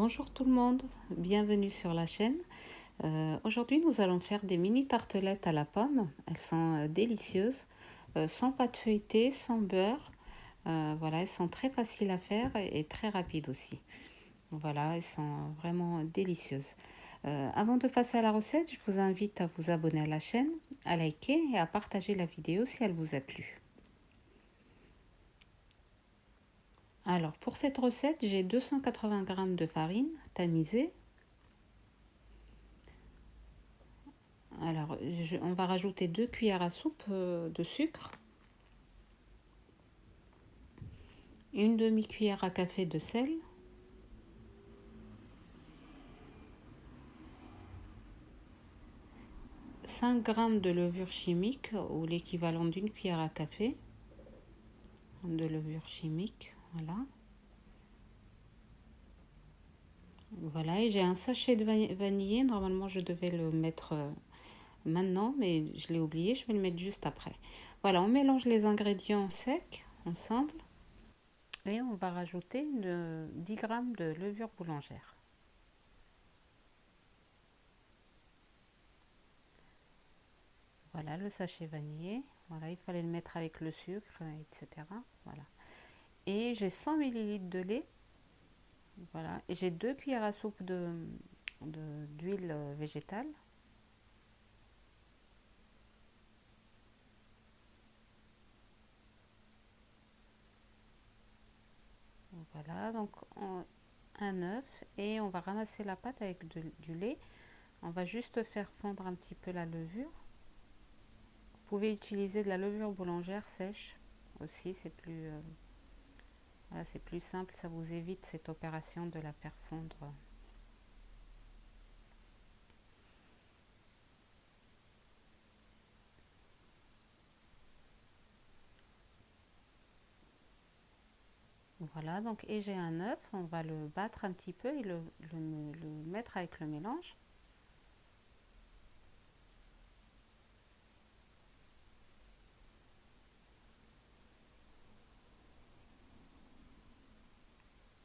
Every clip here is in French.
Bonjour tout le monde, bienvenue sur la chaîne. Aujourd'hui, nous allons faire des mini tartelettes à la pomme. Elles sont délicieuses, sans pâte feuilletée, sans beurre. Voilà, elles sont très faciles à faire et très rapides aussi. Voilà, elles sont vraiment délicieuses. Avant de passer à la recette, je vous invite à vous abonner à la chaîne, à liker et à partager la vidéo si elle vous a plu. Alors, pour cette recette, j'ai 280 g de farine tamisée. Alors, on va rajouter 2 cuillères à soupe de sucre, une demi-cuillère à café de sel, 5 g de levure chimique ou l'équivalent d'une cuillère à café de levure chimique. Voilà. Voilà, et j'ai un sachet de vanillé. Normalement, je devais le mettre maintenant, mais je l'ai oublié. Je vais le mettre juste après. Voilà, on mélange les ingrédients secs ensemble et on va rajouter 10 g de levure boulangère. Voilà le sachet vanillé. Voilà, il fallait le mettre avec le sucre, etc. Voilà. Et j'ai 100 ml de lait. Voilà. Et j'ai 2 cuillères à soupe d'huile végétale. Voilà, donc un œuf. Et on va ramasser la pâte avec du lait. On va juste faire fondre un petit peu la levure. Vous pouvez utiliser de la levure boulangère sèche aussi, c'est plus, voilà, c'est plus simple, ça vous évite cette opération de la faire fondre. Voilà, donc et j'ai un œuf, on va le battre un petit peu et le mettre avec le mélange.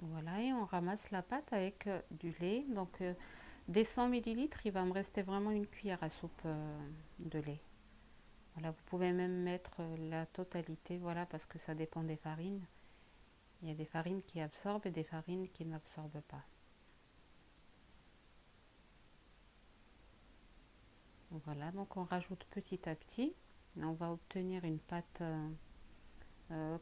Voilà, et on ramasse la pâte avec du lait. Donc des 100 millilitres, il va me rester vraiment une cuillère à soupe de lait. Voilà, vous pouvez même mettre la totalité, voilà, parce que ça dépend des farines. Il y a des farines qui absorbent et des farines qui n'absorbent pas. Voilà, donc on rajoute petit à petit. On va obtenir une pâte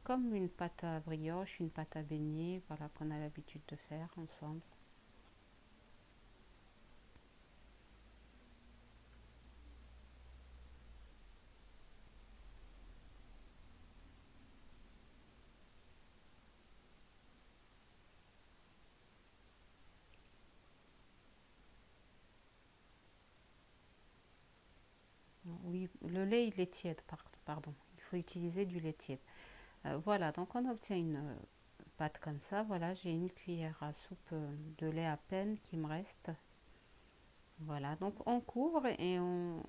comme une pâte à brioche, une pâte à beignet, voilà, qu'on a l'habitude de faire ensemble. Oui, le lait il est tiède, pardon. Il faut utiliser du lait tiède. Voilà, donc on obtient une pâte comme ça. Voilà, j'ai une cuillère à soupe de lait à peine qui me reste. Voilà, donc on couvre et on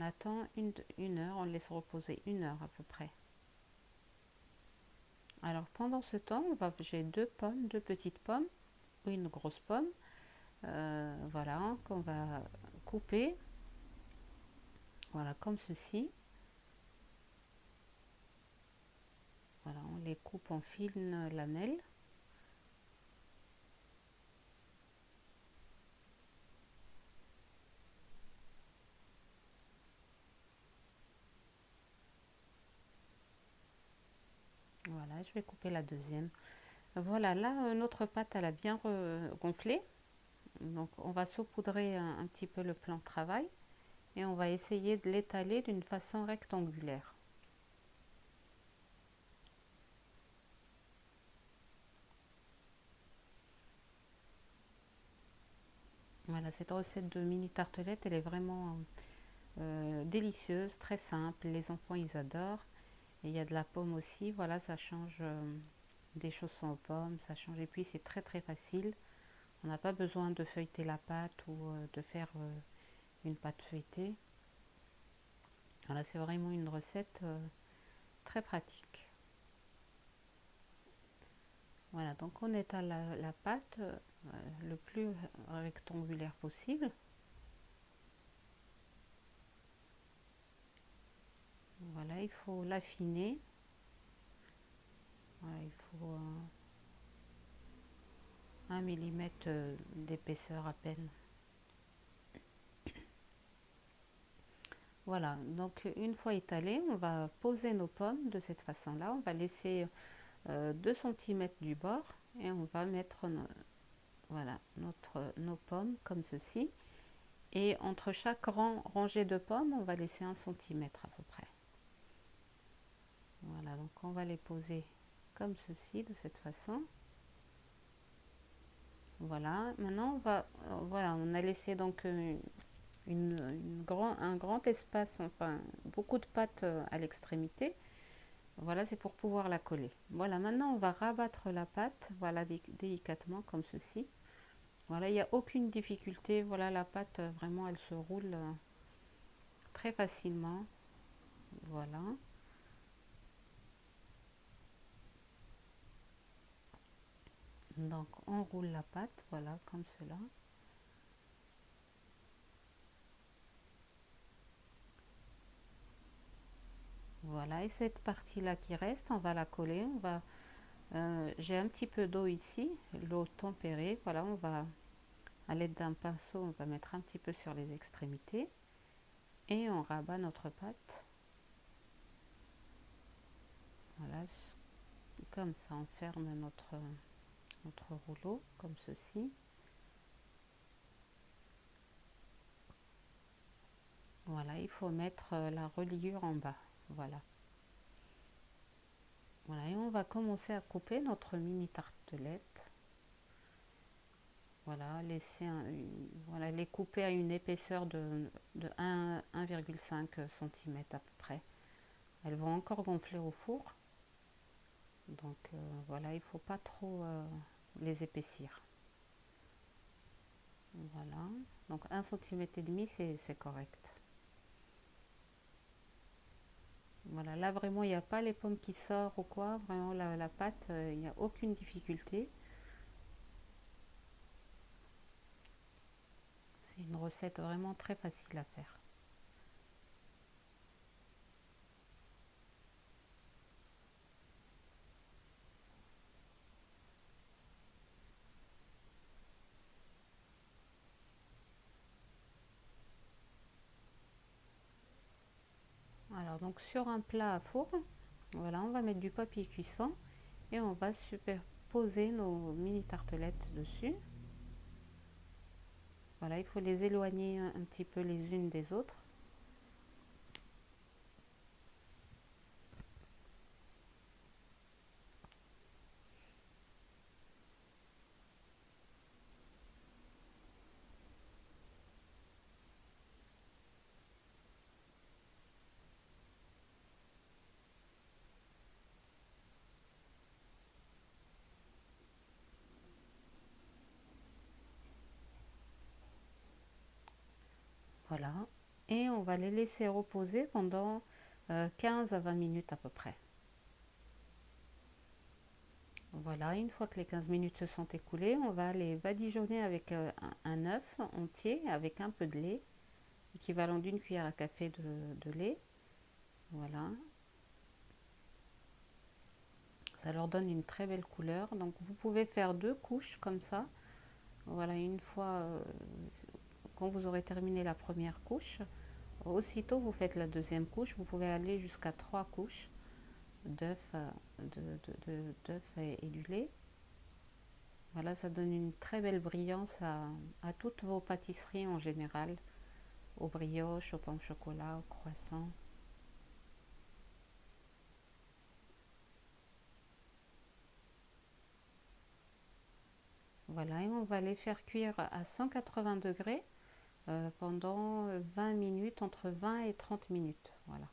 attend une heure, on laisse reposer une heure à peu près. Alors pendant ce temps, j'ai deux pommes, deux petites pommes ou une grosse pomme. Voilà, qu'on va couper. Voilà, comme ceci. Voilà, on les coupe en fines lamelles. Voilà, je vais couper la deuxième. Voilà, là, notre pâte, elle a bien gonflé. Donc, on va saupoudrer un petit peu le plan de travail et on va essayer de l'étaler d'une façon rectangulaire. Voilà, cette recette de mini tartelette, elle est vraiment délicieuse, très simple. Les enfants, ils adorent. Et il y a de la pomme aussi. Voilà, ça change des chaussons aux pommes. Ça change. Et puis, c'est très très facile. On n'a pas besoin de feuilleter la pâte ou de faire une pâte feuilletée. Voilà, c'est vraiment une recette très pratique. Voilà, donc on étale la pâte le plus rectangulaire possible. Voilà, il faut l'affiner. Voilà, il faut 1 millimètre d'épaisseur à peine. Voilà, donc une fois étalé, on va poser nos pommes de cette façon-là. On va laisser 2 cm du bord et on va mettre voilà, nos pommes comme ceci. Et entre chaque rangée de pommes, on va laisser 1 centimètre à peu près. Voilà, donc on va les poser comme ceci, de cette façon. Voilà, maintenant voilà, on a laissé donc un grand espace, enfin beaucoup de pâte à l'extrémité. Voilà, c'est pour pouvoir la coller. Voilà, maintenant on va rabattre la pâte, voilà, délicatement comme ceci. Voilà, il n'y a aucune difficulté. Voilà, la pâte, vraiment, elle se roule très facilement. Voilà. Donc, on roule la pâte, voilà, comme cela. Voilà, et cette partie-là qui reste, on va la coller. J'ai un petit peu d'eau ici, l'eau tempérée. Voilà, on va, à l'aide d'un pinceau, on va mettre un petit peu sur les extrémités. Et on rabat notre pâte. Voilà, comme ça, on ferme notre rouleau, comme ceci. Voilà, il faut mettre la reliure en bas. Voilà. Voilà, et on va commencer à couper notre mini tartelette. Voilà, voilà, les couper à une épaisseur de 1,5 cm à peu près. Elles vont encore gonfler au four. Donc voilà, il ne faut pas trop les épaissir. Voilà, donc 1,5 cm, c'est correct. Voilà, là vraiment il n'y a pas les pommes qui sortent ou quoi. Vraiment la pâte, il n'y a aucune difficulté. C'est une recette vraiment très facile à faire. Alors donc sur un plat à four, voilà, on va mettre du papier cuisson et on va superposer nos mini tartelettes dessus. Voilà, il faut les éloigner un petit peu les unes des autres. Voilà, et on va les laisser reposer pendant 15 à 20 minutes à peu près. Voilà, une fois que les 15 minutes se sont écoulées, on va les badigeonner avec un œuf entier avec un peu de lait, équivalent d'une cuillère à café de lait. Voilà, ça leur donne une très belle couleur. Donc vous pouvez faire 2 couches comme ça. Voilà, une fois quand vous aurez terminé la première couche, aussitôt vous faites la deuxième couche. Vous pouvez aller jusqu'à 3 couches d'œufs et du lait. Voilà, ça donne une très belle brillance à toutes vos pâtisseries en général, aux brioches, au pain au chocolat, au croissant. Voilà, et on va les faire cuire à 180 degrés pendant 20 minutes, entre 20 et 30 minutes. Voilà.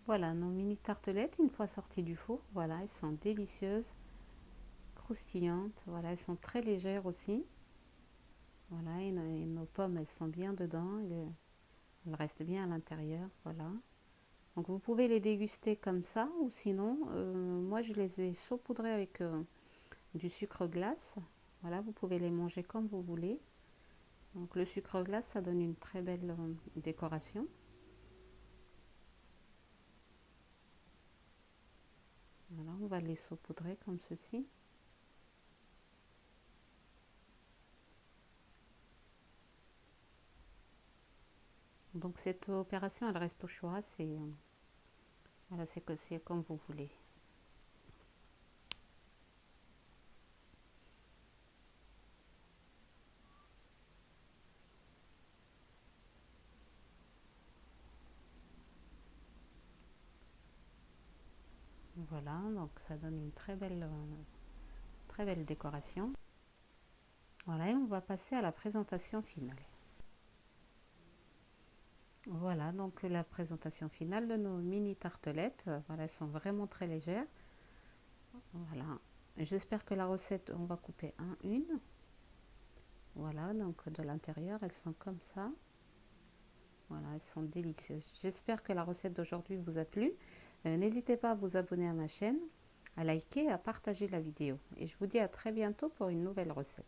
Voilà, nos mini tartelettes, une fois sorties du four, voilà, elles sont délicieuses, croustillantes. Voilà, elles sont très légères aussi. Voilà, et nos pommes, elles sont bien dedans. Elles restent bien à l'intérieur. Voilà. Donc vous pouvez les déguster comme ça, ou sinon, moi je les ai saupoudrées avec du sucre glace. Voilà, vous pouvez les manger comme vous voulez. Donc le sucre glace, ça donne une très belle décoration. Voilà, on va les saupoudrer comme ceci. Donc cette opération, elle reste au choix. Voilà, c'est que c'est comme vous voulez. Voilà, donc ça donne une très belle décoration. Voilà, et on va passer à la présentation finale. Voilà, donc la présentation finale de nos mini tartelettes. Voilà, elles sont vraiment très légères. Voilà, j'espère que la recette, on va couper une. Voilà, donc de l'intérieur, elles sont comme ça. Voilà, elles sont délicieuses. J'espère que la recette d'aujourd'hui vous a plu. N'hésitez pas à vous abonner à ma chaîne, à liker et à partager la vidéo. Et je vous dis à très bientôt pour une nouvelle recette.